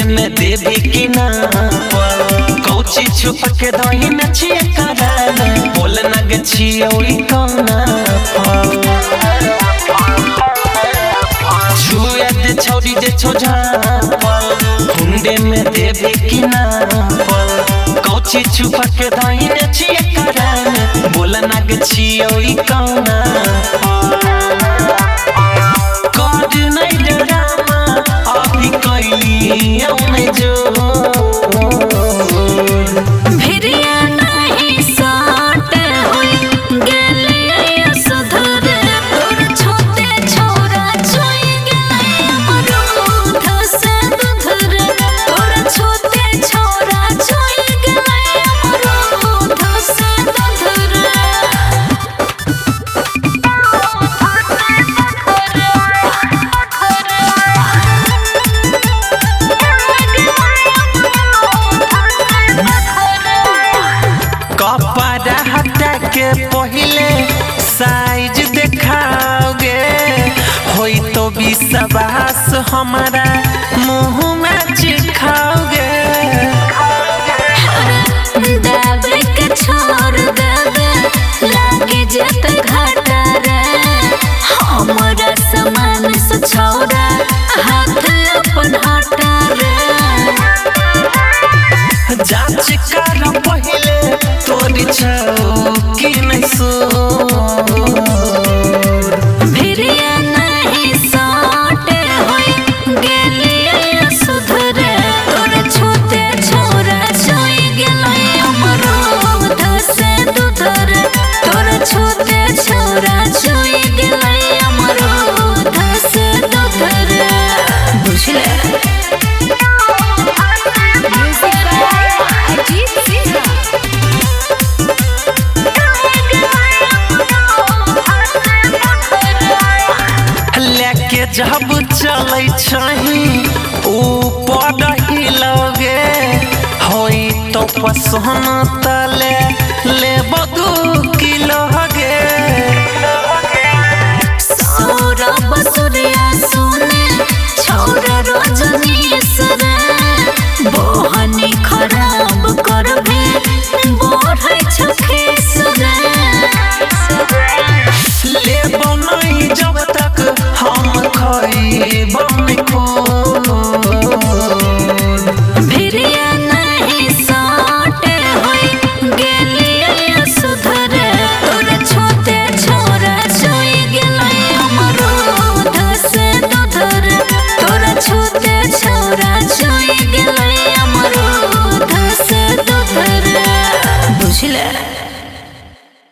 में देवी की ना कौची छुप के दही नचिए कराना बोल नग छियो ई कोना छुए दे छोड़ी जे छोजा कुंडे में देवी की ना कौची छुप के दही नचिए कराना बोल नग छियो ई कोना God नहीं डरामा अभी कोई आउने जो भिरिया नहीं साट होई गेले सुधर तोर छोटे छोरा छोई गेले अमरूद से दुधर तोर छोटे छोरा छोई गेले अमरूद से दुधर कपड़ा हटा के पहले साइज दिखाओगे होई तो विश्वास हमारा मुंह में चिखाओगे दाबे के छोड़ देबे लागे जत घाटा रे हमरा समान से छोड़ा हाथ अपन हटा रे जांच कर पहले तोरी छौकी नहीं सो भिरिया नहीं साटे होई गेलिए सुधरे तोर छोटे छोरा छोई गेले अमरूद से दुधर तोर छोटे छोरा छोई गेले अमरूद से दुधर बुझले लेके जब चलै छही ऊपर हिलोगे होई तो पसंद तले ले बदू किलो गे सौरभ सूर्या सुने छोरा रजनीश रे बोहनी खराब करबे बढ़ै छखेस रे ले बनाई जब तक हम खइबम